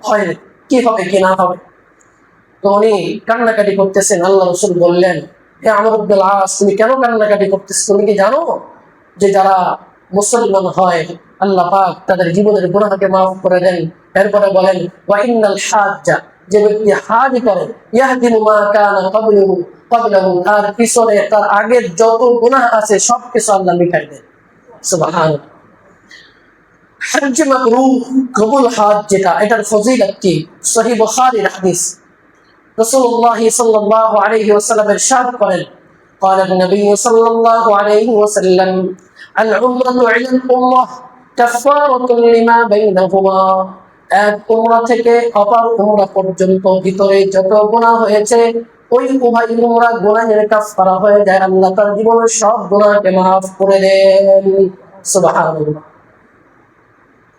ভয় কি হবে কি না হবে। তো উনি কান্নাকাটি করতেছেন, আল্লাহ রাসূল বললেন, হে আমর ইবনুল আস, তুমি কেন কান্নাকাটি করতেছ? তুমি কি জানো যে যারা মুসলমান হয় আল্লাহ পাক তাদের জীবনের গুনাহকে মাফ করে দেন? এরপরে বলেন, ওয়া ইন্নাল হাজ্জা, যে ব্যক্তি হাজ করে, ইয়াহদিমু মা কানা ক্বাবলাহু, তার পিছনে তার আগের যত গুনাহ আছে সব কিছু আল্লাহ মিটাই দেন। সুবহানাল্লাহ। হজ মাবরুর, কবুল হজ যেটা, এটার ফজিলত কি? সহিহ বুখারীর হাদিস, রাসূলুল্লাহ সাল্লাল্লাহু আলাইহি ওয়াসাল্লাম ইরশাদ করেন, قال النبي صلى الله عليه وسلم العمرة على الأمة কাফফারাতুল লিমা বাইনাহুমা, এক উমরা থেকে অপর উমরা পর্যন্ত ভিতরে যত গুনাহ হয়েছে ওই উভয় উমরা গুনাহের কাফফারা হয়ে যায়, আল্লাহ তার জীবনের সব গুনাহকে মাফ করে দেন। সুবহানাল্লাহ।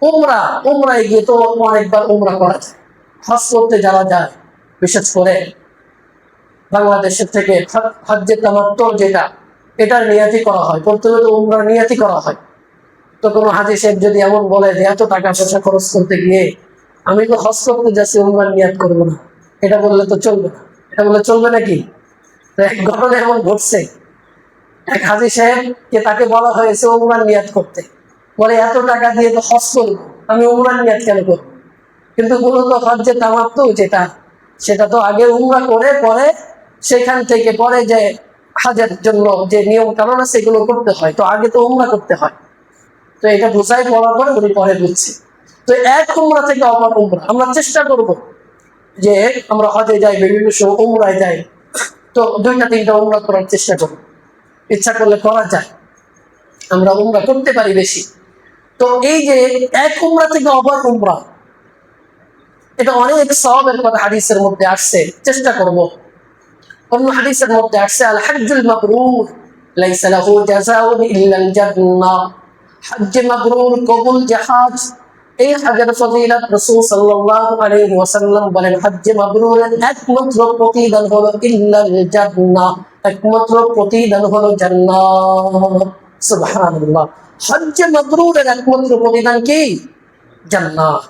উমরা, উমরায় গিয়ে তো অনেকবার উমরা করা যায়। হজ করতে যারা যায়, বিশেষ করে বাংলাদেশের থেকে হজ্জে তামাত্তু যেটা, এটার নিয়াতি করা হয়, প্রথমে তো উমরার নিয়াতি করা হয়। তো কোনো হাজী সাহেব যদি এমন বলে যে এত টাকা পয়সা খরচ করতে গিয়ে আমি তো হজ করতে যাচ্ছি, উমরার নিয়াত করবো না, এটা বললে তো চলবে না। এটা বললে চলবে নাকি? তো এক ঘটনা এমন ঘটছে, এক হাজী সাহেবকে তাকে বলা হয়েছে উমরার নিয়াত করতে, বলে এত টাকা দিয়ে তো হজ করবো, আমি উমরার নিয়াত কেন করবো? কিন্তু মূলত হজ্জে তামাত্তু যেটা, সেটা তো আগে উমরা করে পরে সেখান থেকে পরে যে হাজের জন্য যে নিয়ম কানুন আছে সেগুলো করতে হয়, তো আগে তো উমরা করতে হয়। তো এটা বুঝাই পড়ার পরে উনি পরে বুঝছে। তো এক উমরা থেকে অপর উমরা আমরা চেষ্টা করব যে আমরা হজে যাই, বিভিন্ন সময় উমরায় যাই, তো 2-3টা উমরা করার চেষ্টা করব, ইচ্ছা করলে করা যায়, আমরা উমরা করতে পারি বেশি। তো এই যে এক উমরা থেকে অপর উমরা, এটা অনেক সওয়াবের কথা হাদিসের মধ্যে আসছে, চেষ্টা করব। অন্য হাদিসের মধ্যে আসছে আল হজ্জুল মাবরুর লাইসা লাহু জাযাউন ইল্লাল জান্নাহ, হজ্জ মাবরুর, কবুল জাহাজ, এই হজের ফজিলত রাসূল সাল্লাল্লাহু আলাইহি ওয়াসাল্লাম বলেন হজ্জ মাবরুরের একমাত্র প্রতিদান হলো ইল্লাল জান্নাহ, একমাত্র প্রতিদান হলো জান্নাত। সুবহানাল্লাহ। হজ্জ মাবরুরের একমাত্র প্রতিদান কি? জান্নাত।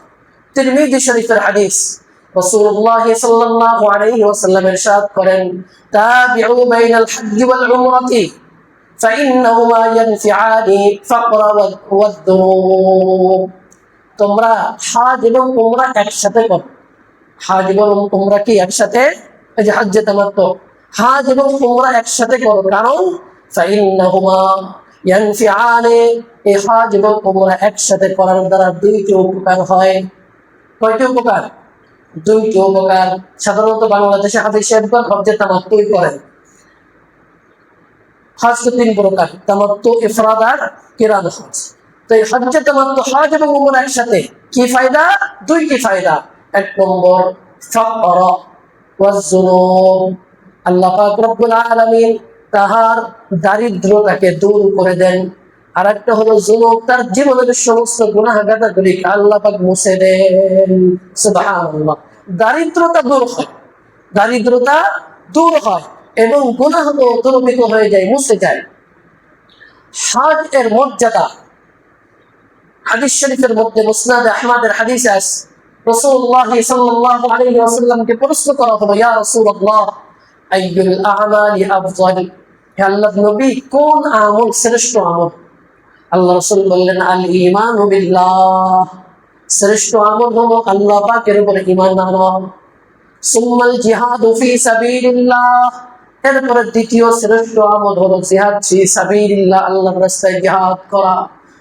তিরমিজি শরীফের হাদিস, রাসূলুল্লাহ সাল্লাল্লাহু আলাইহি ওয়াসাল্লাম ইরশাদ করেন তাবিউ বাইনাল হজ্জ ওয়াল উমরাতি ফাইন্নাহুমা ইয়ানফিআনি ফাকরা ওয়াদ দুনুব। তোমরা হজ এবং উমরা একসাথে করো। হজ এবং উমরা কি একসাথে? এই যে হজ্জে তামাত্তু, হজ এবং উমরা একসাথে করো, কারণ ফাইন্নাহুমা ইয়ানফিআনি, এই হজ এবং উমরা একসাথে করার দ্বারা দুইটি উপকার হয়। কয়টি উপকার? দুইটি উপকার। সাধারণত বাংলাদেশে হাজী সাহেবগণ হজ্জে তামাত্তুই করেন। হজ তো 3 প্রকার, তামাত্তু, ইফরাদ আর কিরান হজ। তো এই হজ্জে তামাত্তু, হজ এবং উমরা একসাথে কি ফায়দা? দুইটি ফায়দা। 1 নম্বর ফাকরা ওয়াজ যুনুব, আল্লাহ পাক রব্বুল আলামিন তাহার দারিদ্রতাকে দূর করে দেন। আর একটা হলো যুনুব, তার জীবনের সমস্ত গুনাহগাতাগুলি আল্লাহ পাক মুছে দেন। সুবহানাল্লাহ। দারিদ্রতা দূর হয়, দারিদ্রতা দূর হয় এবং গুনাহ দূরীভূত হয়ে যায়, মুছে যায়। হজ এর মর্যাদা হাদিস শরীফের মধ্যে মুসনাদ আহমদের হাদিসে আছে, রাসূলুল্লাহ সাল্লাল্লাহু আলাইহি ওয়াসাল্লামকে প্রশ্ন করা হলো, ইয়া রাসূলুল্লাহ আইয়ুল আমালি আফযাল, হে আল্লাহর নবী কোন আমল শ্রেষ্ঠ আমল? আল্লাহ রাসূল বললেন আল ঈমানু বিল্লাহ, শ্রেষ্ঠ আমল হলো আল্লাহ পাকের উপরে ঈমান আনা। সুম্মাল জিহাদু ফি সাবিলিল্লাহ, এরপরে দ্বিতীয় শ্রেষ্ঠ আমল হলো জিহাদ ফি সাবিলিল্লাহ, আল্লাহর রাস্তায় জিহাদ করা।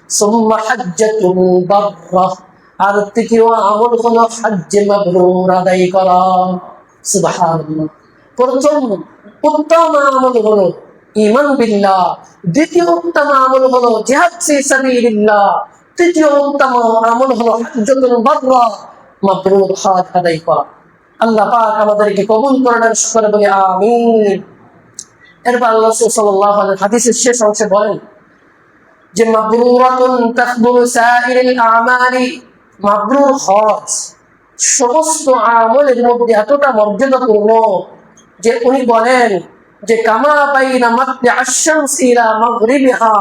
সুম্মা হাজ্জাতুল বাররাহ, আর তৃতীয় আমল হলো হজ্জে মাবরুর আদায় করা। সুবহানাল্লাহ। প্রথম উত্তম আমল হলো ঈমান বিল্লাহ, দ্বিতীয় উত্তম আমল হলো জিহাদ ফি সাবিলিল্লাহ, তৃতীয় উত্তম আমল হলো হজ্জাতুল বাররাহ, মাবরুর হজ আদায় করা। আল্লাহ পাক আমাদেরকে কবুল করেন, সকলে বলি আমিন। এরপর আল্লাহ সাল্লাল্লাহু আলাইহি হাদিসের শেষ অংশে বলেন যে মাবরুরাতুন তাকবুলু সাইরিল আমালি, মাবরুর হজ সমস্ত আমলের মধ্যে এতটা মর্যাদাপূর্ণ যে উনি বলেন যে কামা বাইনা মাতলি আশ-শামসি ইলা মাগরিবিহা,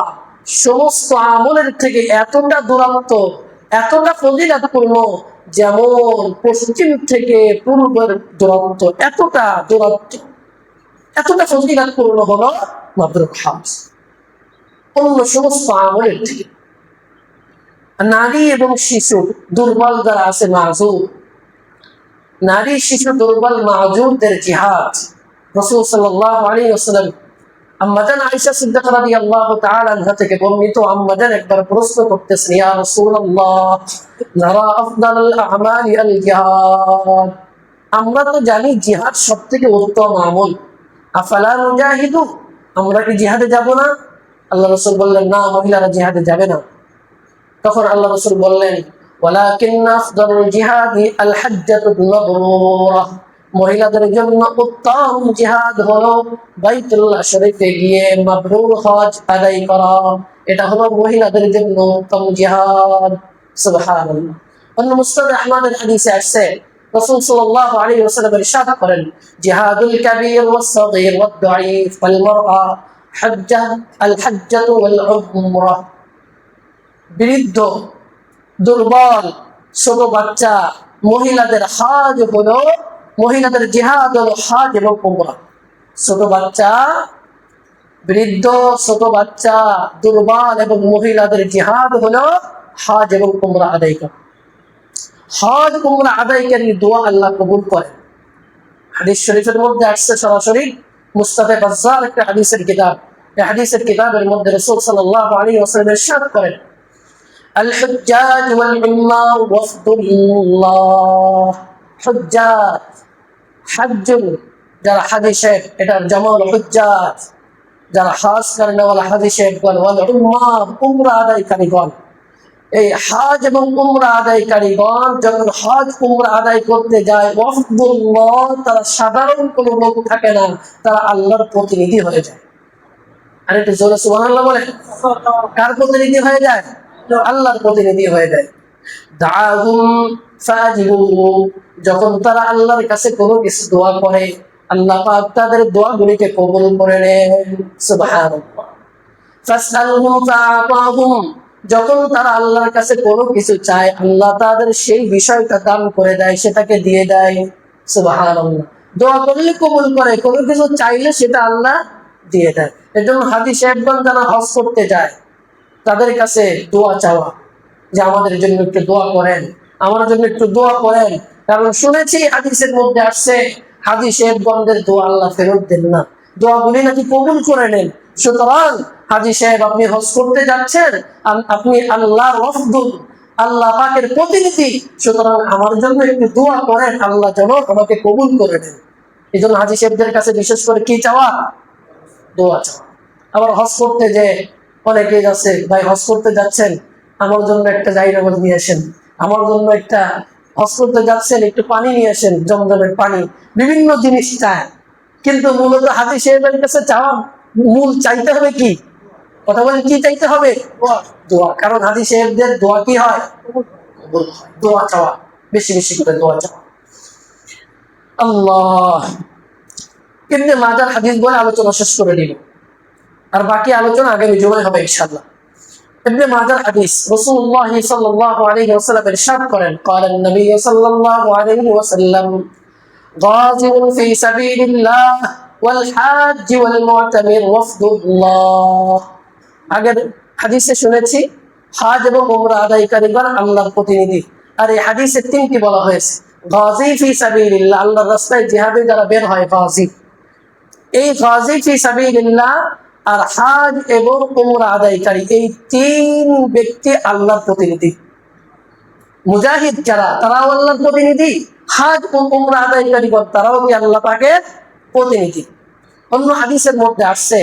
সমস্ত আমলের থেকে এতটা দূরত্ব, এতটা ফজিলতপূর্ণ, যেমন পশ্চিম থেকে পূর্বের দূরত্ব, এতটা দূরত্ব, এতটা ফজিলতপূর্ণ হলো মাবরুর হজ অন্য সমস্ত আমলের থেকে। নারী এবং শিশু দুর্বল যারা আছে, মাযুর, নারী শিশু দুর্বল মাযুরদের জিহাদ, রাসূল সাল্লাল্লাহু আলাইহি ওয়াসাল্লাম আম্মা জান আয়েশা সিদ্দিকা রাদিয়াল্লাহু তাআলা আনহা থেকে বর্ণিত, আম্মা জান একবার প্রশ্ন করতেছেন, ইয়া রাসূলুল্লাহ নারা আফদালুল আমালি আল জিহাদ, আমরা তো জানি জিহাদ সবথেকে উত্তম আমল, আফালা নুজাহিদু, আমরা কি জিহাদে যাব না? আল্লাহ রাসূল বললেন না, মহিলারা জিহাদে যাবে না, তখন আল্লাহ রাসূল বললেন, ওয়ালাকিন্না আফদালুল জিহাদি আল হাজ্জাতুল মাবরুরাহ, মহিলাদের জন্য উত্তম জিহাদ হলো বাইতুল্লাহ শরীফে গিয়ে মাবরুর হজ আদায় করা। এটা হলো মহিলাদের জন্য উত্তম জিহাদ। সুবহানাল্লাহ। অন্য মুসনাদ আহমদের হাদিসে আসছে, রাসূল সাল্লাল্লাহু আলাইহি ওয়াসাল্লাম ইরশাদ করেন, জিহাদুল কাবীর ওয়াস সাগীর ওয়াদ দাঈফ ওয়াল মারআ হাজ্জা আল হাজ্জাতু ওয়াল উমরাহ, বৃদ্ধ, দুর্বল, ছোট বাচ্চা, মহিলাদের হজ হলো, মহিলাদের জিহাদ হলো হজ এবং উমরা। ছোট বাচ্চা, বৃদ্ধ, ছোট বাচ্চা, দুর্বল এবং মহিলাদের জিহাদ হলো হজ এবং উমরা আদায় করা। হজ উমরা আদায়কারী দোয়া আল্লাহ কবুল করেন। হাদিস শরীফের মধ্যে আসছে সরাসরি, মুস্তাদে বাজ্জার একটা হাদিসের কিতাব, এই হাদিসের কিতাবের মধ্যে রাসূল সাল্লাল্লাহু আলাইহি ওয়াসাল্লাম ইরশাদ করেন, আল হুজ্জাজ ওয়াল উম্মার ওয়াফদুল্লাহ। হুজ্জাজ, হাজ্জুল, যারা হাজী সাহেব, এটার জামাল হুজ্জাজ, যারা হজ করেন ওয়ালা হাজী সাহেবগণ, ওয়াল উম্মার, উমরা আদায়কারীগণ। এই হজ এবং উমরা আদায়কারীগণ যখন হজ উমরা আদায় করতে যায়, ওয়াফদুল্লাহ, তারা সাধারণ কোনো লোক থাকে না, তারা আল্লাহর প্রতিনিধি হয়ে যায়। আর একটু জোরে সুবহানাল্লাহ বলে। কার প্রতিনিধি হয়ে যায়? আল্লাহর প্রতিনিধি হয়ে যায়। দাআহুম ফাজিবুহুম, যখন তারা আল্লাহর কাছে কোনো কিছু দোয়া করে, আল্লাহ পাক তাদের দোয়াগুলিকে কবুল করে নেন। সুবহানাল্লাহ। ফাসআলহুম ফাআতাহুম, যখন তারা আল্লাহর কাছে কোনো কিছু চায়, আল্লাহ তাদের সেই বিষয়টা দান করে দেয়, সেটাকে দিয়ে দেয়। সুবহানাল্লাহ। দোয়া করলে কবুল করে, কোনো কিছু চাইলে সেটা আল্লাহ দিয়ে দেয়। এজন্য হাজী সাহেবগণ যারা হজ করতে যায়, তাদের কাছে দোয়া চাওয়া, যে আমাদের জন্য একটু দোয়া করেন, আমার জন্য একটু দোয়া করেন। কারণ শুনেছি হাদিসের মধ্যে আসছে, হাজী সাহেবগণদের দোয়া আল্লাহ ফেরত দেন না, দোয়াগুলি নাকি কবুল করে নেন। সুতরাং হাজী সাহেব, আপনি হজ করতে যাচ্ছেন, আপনি আল্লাহর ওয়াফদুল, আল্লাহ পাকের প্রতিনিধি, সুতরাং আমার জন্য একটু দোয়া করেন, আল্লাহ যেন আমাকে কবুল করে নেন। এই জন্য হাজী সাহেবদের কাছে বিশেষ করে কি চাওয়া? দোয়া চাওয়া। আবার হজ করতে যে অনেকেই আছে, ভাই হজ করতে যাচ্ছেন, আমার জন্য একটা জায়নামাজ নিয়ে আসেন, আমার জন্য একটা, হজ করতে যাচ্ছেন একটু পানি নিয়ে আসেন, জমজমের পানি, বিভিন্ন জিনিস চায়। কিন্তু মূলত হাজী সাহেবের কাছে চাওয়া, মূল চাইতে হবে কি? কথা বলেন, কি চাইতে হবে? দোয়া। কারণ হাজী সাহেবদের দোয়া কি হয়? দোয়া চাওয়া, বেশি বেশি করে দোয়া চাওয়া। আল্লাহ। ইবনে মাজার হাদিস বলে আলোচনা শেষ করে দিব, আর বাকি আলোচনা আগামী জুমায় হবে ইনশাআল্লাহ। ইবনে মাজার হাদিস, রাসূলুল্লাহ সাল্লাল্লাহু আলাইহি ওয়াসাল্লাম ইরশাদ করেন, ক্বালা নবী সাল্লাল্লাহু আলাইহি ওয়াসাল্লাম, গাযিউন ফি সাবিলিল্লাহ ওয়াল হাজ্জ ওয়াল মু'তামির ওয়াফদুল্লাহ। আগের হাদিসে শুনেছি হজ এবং উমরা আদায়কারীগণ আল্লাহর প্রতিনিধি, আর এই হাদিসে তিনটি বলা হয়েছে। গাযী ফি সাবিলিল্লাহ, আল্লাহর রাস্তায় জিহাদে যারা বের হয়, গাযী। এই গাযী ফি সাবিলিল্লাহ আর হজ এবং উমরা আদায়কারী, এই তিন ব্যক্তি আল্লাহর প্রতিনিধি। মুজাহিদ যারা, তারাও আল্লাহর প্রতিনিধি, হজ ও উমরা আদায়কারীগণ তারাও কি আল্লাহ পাকের প্রতিনিধি। অন্য হাদিসের মধ্যে আসছে,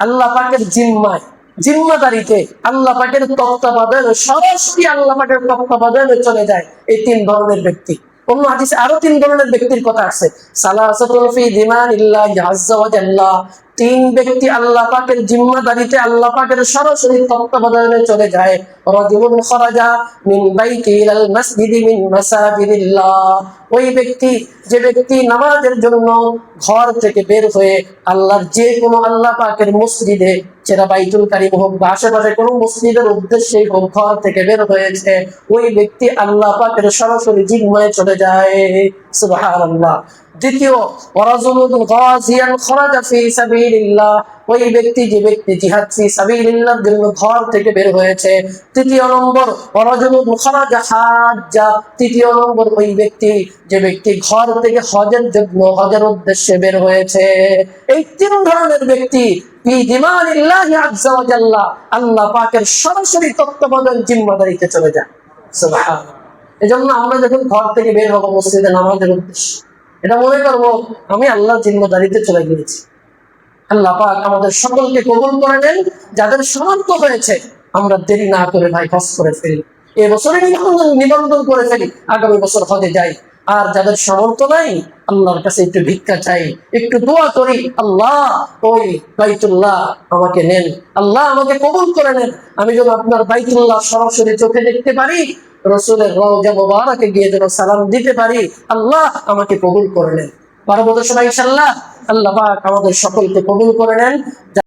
আল্লাহ পাকের জিম্মায়, জিম্মাদারিতে, আল্লাহ পাকের তত্ত্বাবধানে, সরাসরি আল্লাহ পাকের তত্ত্বাবধানে চলে যায় এই তিন ধরনের ব্যক্তি। অন্য হাদিসে আরো তিন ধরনের ব্যক্তির কথা আছে, সালাসাতুন ফি দিমানিল্লাহি আযজা ওয়া জাল্লা, তিন ব্যক্তি আল্লাহ পাকের জিম্মাদারিতে, আল্লাহ পাকের সরাসরি তত্ত্বাবধানে চলে যায়। রাজুলুন খরাজা মিন বাইতি ইলাল মাসজিদি মিন মাসাজিদিল্লাহ, ওই ব্যক্তি, যে ব্যক্তি নামাজের জন্য ঘর থেকে বের হয়ে আল্লাহর যে কোনো, আল্লাহ পাকের মসজিদে, সেটা বাইতুল কারিম হোক বা আশেপাশে কোনো মসজিদের উদ্দেশ্যে হোক, ঘর থেকে বের হয়েছে, ওই ব্যক্তি আল্লাহ পাকের সরাসরি জিম্মায় চলে যায়। সুবহানাল্লাহ। দ্বিতীয়, ওয়ারাজুলুন গাযিয়ান খরাজা ফি সাবিলিল্লাহ, ওই ব্যক্তি, যে ব্যক্তি জিহাদ ফি সাবিলিল্লাহর জন্য ঘর থেকে বের হয়েছে। তৃতীয় নম্বর, ওয়ারাজুলুন খরাজা হাজ্জা, তৃতীয় নম্বর ওই ব্যক্তি, যে ব্যক্তি ঘর থেকে হজের জন্য, হজের উদ্দেশ্যে বের হয়েছে। এই তিন ধরনের ব্যক্তি ফি দিমানিল্লাহি আযজা ওয়া জাল্লা, আল্লাহ পাকের সরাসরি তত্ত্বাবধান জিম্মাদারিতে চলে যায়। সুবহানাল্লাহ। এজন্য আমরা যখন ঘর থেকে বের হব মসজিদে নামাজের উদ্দেশ্যে, এটা মনে করবো আমি আল্লাহর জিম্মাদারিতে চলে গিয়েছি। আল্লাহ পাক আমাদের সকলকে কবুল করে নেন। যাদের সামর্থ্য হয়েছে আমরা দেরি না করে ভাই হজ করে ফেলি, এবছরে নিবন্ধন করে ফেলি, আগামী বছর হজে যাই। আর যাদের সামর্থ্য নাই, আল্লাহর কাছে একটু ভিক্ষা চাই, একটু দোয়া করি, আল্লাহ ওই বাইতুল্লাহ আমাকে নেন, আল্লাহ আমাকে কবুল করে নেন। আমি যেন আপনার বাইতুল্লাহ সরাসরি চোখে দেখতে পারি, রসুলের রওজা মুবারাকে গিয়ে যেন সালাম দিতে পারি, আল্লাহ আমাকে কবুল করে নেন। পারবো তো সবাই ইনশাআল্লাহ? আল্লাহ পাক আমাদের সকলকে কবুল করে নেন।